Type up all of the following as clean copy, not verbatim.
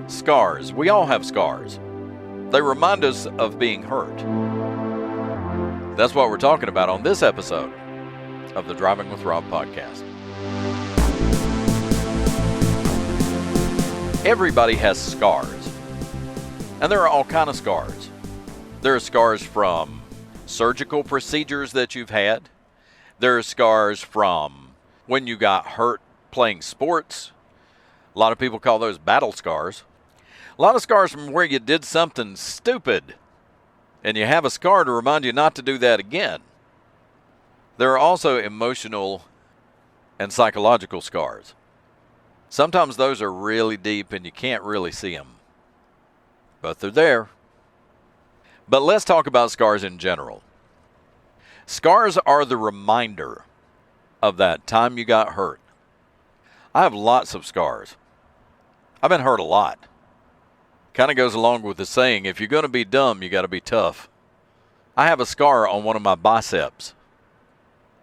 Scars. We all have scars. They remind us of being hurt. That's what we're talking about on this episode of the Driving with Rob podcast. Everybody has scars. And there are all kinds of scars. There are scars from surgical procedures that you've had. There are scars from when you got hurt playing sports. A lot of people call those battle scars. A lot of scars from where you did something stupid and you have a scar to remind you not to do that again. There are also emotional and psychological scars. Sometimes those are really deep and you can't really see them, but they're there. But let's talk about scars in general. Scars are the reminder of that time you got hurt. I have lots of scars. I've been hurt a lot. Kind of goes along with the saying, if you're going to be dumb, you got to be tough. I have a scar on one of my biceps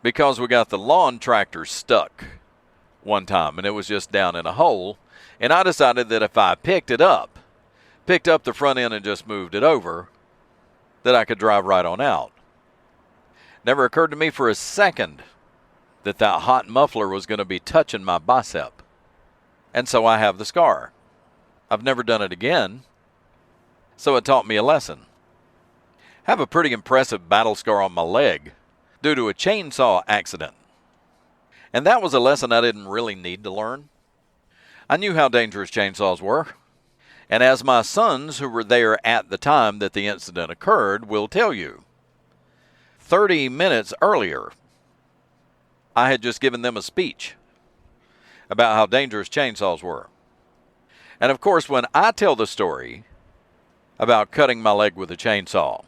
because we got the lawn tractor stuck one time and it was just down in a hole. And I decided that if I picked up the front end and just moved it over, that I could drive right on out. Never occurred to me for a second that hot muffler was going to be touching my bicep. And so I have the scar. I've never done it again, so it taught me a lesson. I have a pretty impressive battle scar on my leg due to a chainsaw accident. And that was a lesson I didn't really need to learn. I knew how dangerous chainsaws were. And as my sons who were there at the time that the incident occurred will tell you, 30 minutes earlier, I had just given them a speech about how dangerous chainsaws were. And of course, when I tell the story about cutting my leg with a chainsaw,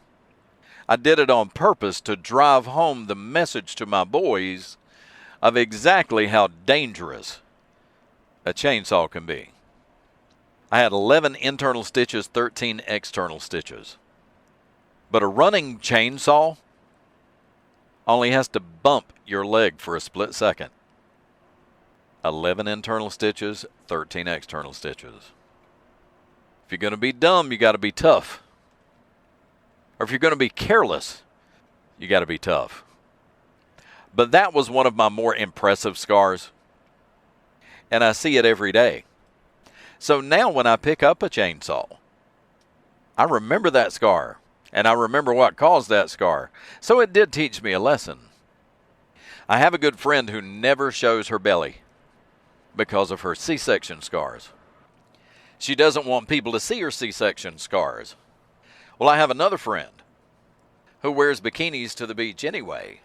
I did it on purpose to drive home the message to my boys of exactly how dangerous a chainsaw can be. I had 11 internal stitches, 13 external stitches. But a running chainsaw only has to bump your leg for a split second. 11 internal stitches, 13 external stitches. If you're going to be dumb, you got to be tough. Or if you're going to be careless, you got to be tough. But that was one of my more impressive scars. And I see it every day. So now when I pick up a chainsaw, I remember that scar. And I remember what caused that scar. So it did teach me a lesson. I have a good friend who never shows her belly because of her C-section scars. She doesn't want people to see her C-section scars. Well, I have another friend who wears bikinis to the beach anyway,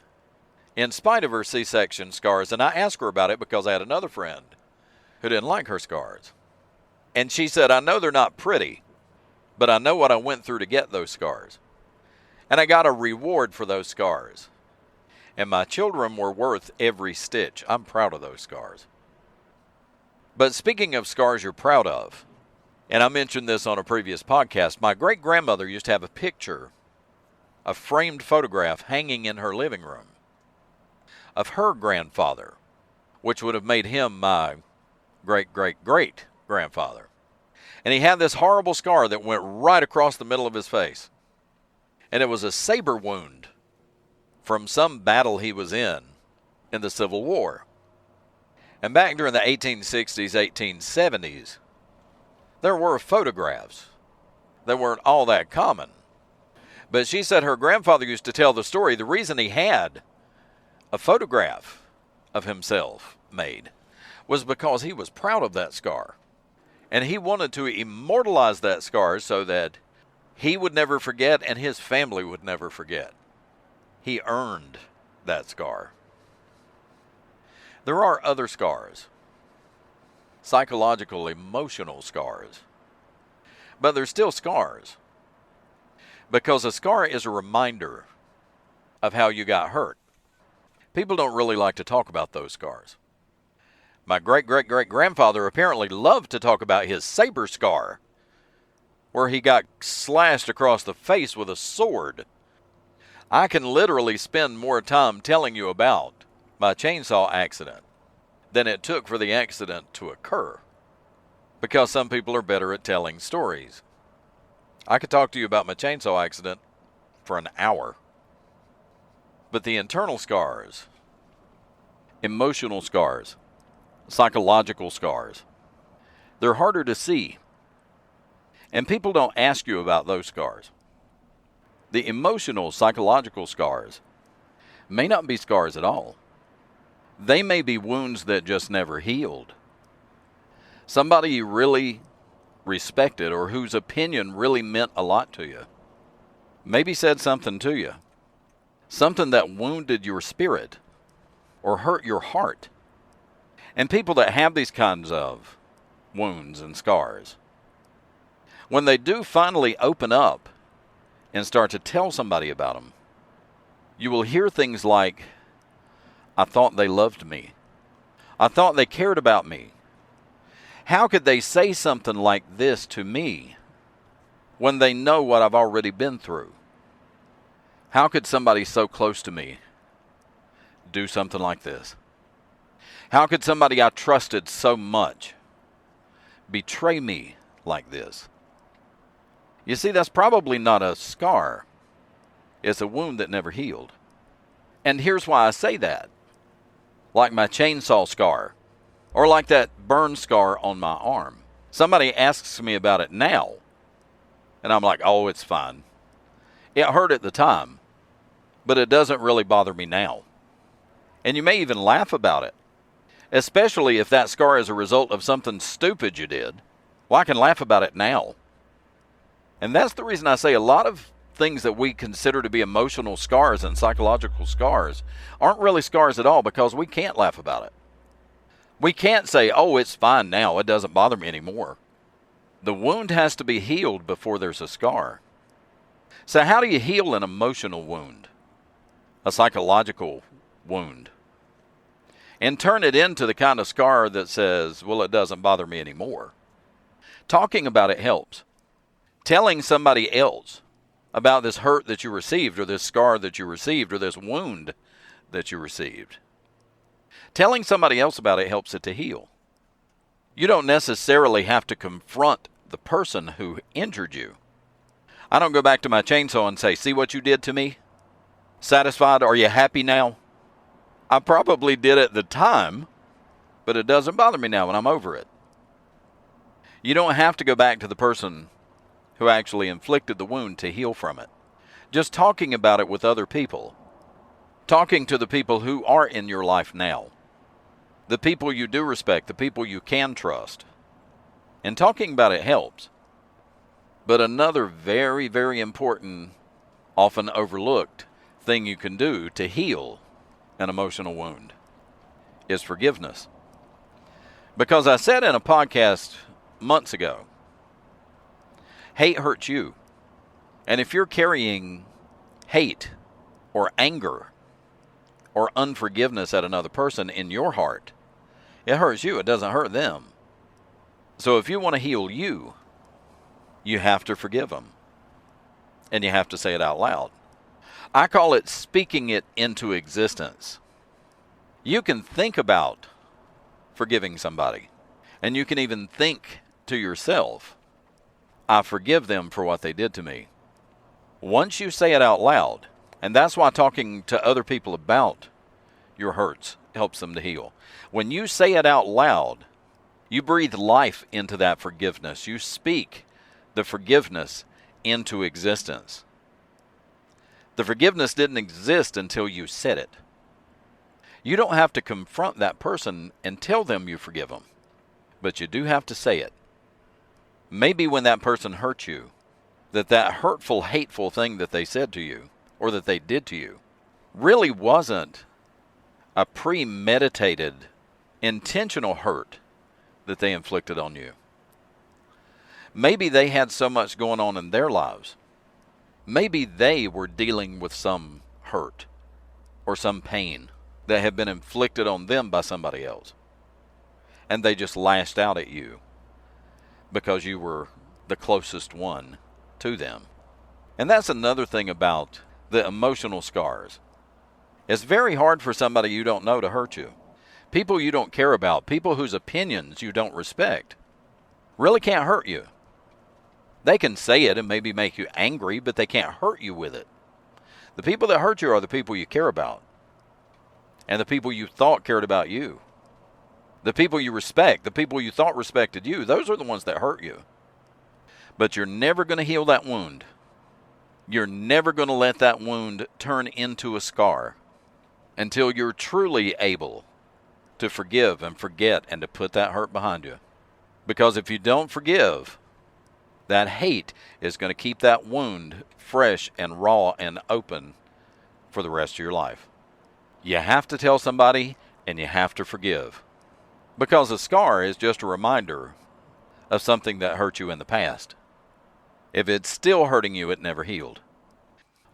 in spite of her C-section scars. And I asked her about it because I had another friend who didn't like her scars. And she said, I know they're not pretty, but I know what I went through to get those scars. And I got a reward for those scars. And my children were worth every stitch. I'm proud of those scars. But speaking of scars you're proud of, and I mentioned this on a previous podcast, my great-grandmother used to have a picture, a framed photograph hanging in her living room of her grandfather, which would have made him my great-great-great-grandfather. And he had this horrible scar that went right across the middle of his face. And it was a saber wound from some battle he was in the Civil War. And back during the 1860s, 1870s, there were photographs that weren't all that common. But she said her grandfather used to tell the story. The reason he had a photograph of himself made was because he was proud of that scar. And he wanted to immortalize that scar so that he would never forget and his family would never forget. He earned that scar. There are other scars, psychological, emotional scars, but they're still scars because a scar is a reminder of how you got hurt. People don't really like to talk about those scars. My great-great-great-grandfather apparently loved to talk about his saber scar, where he got slashed across the face with a sword. I can literally spend more time telling you about my chainsaw accident than it took for the accident to occur. because some people are better at telling stories. I could talk to you about my chainsaw accident for an hour. But the internal scars, emotional scars, psychological scars, they're harder to see. And people don't ask you about those scars. The emotional, psychological scars may not be scars at all. They may be wounds that just never healed. Somebody you really respected or whose opinion really meant a lot to you maybe said something to you, something that wounded your spirit or hurt your heart. And people that have these kinds of wounds and scars, when they do finally open up and start to tell somebody about them, you will hear things like, I thought they loved me. I thought they cared about me. How could they say something like this to me when they know what I've already been through? How could somebody so close to me do something like this? How could somebody I trusted so much betray me like this? You see, that's probably not a scar. It's a wound that never healed. And here's why I say that. Like my chainsaw scar, or like that burn scar on my arm. Somebody asks me about it now, and I'm like, oh, it's fine. It hurt at the time, but it doesn't really bother me now. And you may even laugh about it, especially if that scar is a result of something stupid you did. Well, I can laugh about it now. And that's the reason I say a lot of things that we consider to be emotional scars and psychological scars aren't really scars at all, because we can't laugh about it. We can't say, oh, it's fine now, it doesn't bother me anymore. The wound has to be healed before there's a scar. So how do you heal an emotional wound, a psychological wound, and turn it into the kind of scar that says, well, it doesn't bother me anymore? Talking about it helps. Telling somebody else about this hurt that you received, or this scar that you received, or this wound that you received. Telling somebody else about it helps it to heal. You don't necessarily have to confront the person who injured you. I don't go back to my chainsaw and say, see what you did to me? Satisfied? Are you happy now? I probably did at the time, but it doesn't bother me now when I'm over it. You don't have to go back to the person who actually inflicted the wound to heal from it. Just talking about it with other people. Talking to the people who are in your life now. The people you do respect, the people you can trust. And talking about it helps. But another very, very important, often overlooked thing you can do to heal an emotional wound is forgiveness. Because I said in a podcast months ago, hate hurts you. And if you're carrying hate or anger or unforgiveness at another person in your heart, it hurts you. It doesn't hurt them. So if you want to heal you, you have to forgive them. And you have to say it out loud. I call it speaking it into existence. You can think about forgiving somebody. And you can even think to yourself, I forgive them for what they did to me. Once you say it out loud, and that's why talking to other people about your hurts helps them to heal. When you say it out loud, you breathe life into that forgiveness. You speak the forgiveness into existence. The forgiveness didn't exist until you said it. You don't have to confront that person and tell them you forgive them, but you do have to say it. Maybe when that person hurt you, that hurtful, hateful thing that they said to you or that they did to you really wasn't a premeditated, intentional hurt that they inflicted on you. Maybe they had so much going on in their lives. Maybe they were dealing with some hurt or some pain that had been inflicted on them by somebody else. And they just lashed out at you because you were the closest one to them. And that's another thing about the emotional scars. It's very hard for somebody you don't know to hurt you. People you don't care about, people whose opinions you don't respect. really can't hurt you. They can say it and maybe make you angry, but they can't hurt you with it. The people that hurt you are the people you care about, and the people you thought cared about you. The people you respect, the people you thought respected you, those are the ones that hurt you. But you're never going to heal that wound. You're never going to let that wound turn into a scar until you're truly able to forgive and forget and to put that hurt behind you. Because if you don't forgive, that hate is going to keep that wound fresh and raw and open for the rest of your life. You have to tell somebody, and you have to forgive. Because a scar is just a reminder of something that hurt you in the past. If it's still hurting you, it never healed.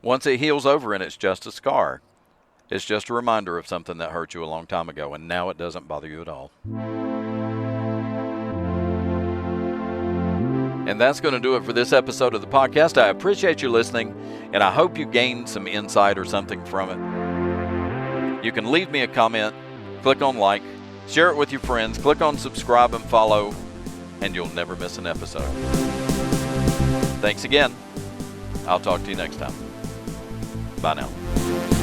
Once it heals over and it's just a scar, it's just a reminder of something that hurt you a long time ago, and now it doesn't bother you at all. And that's going to do it for this episode of the podcast. I appreciate you listening, and I hope you gained some insight or something from it. You can leave me a comment, click on like, share it with your friends, click on subscribe and follow, and you'll never miss an episode. Thanks again. I'll talk to you next time. Bye now.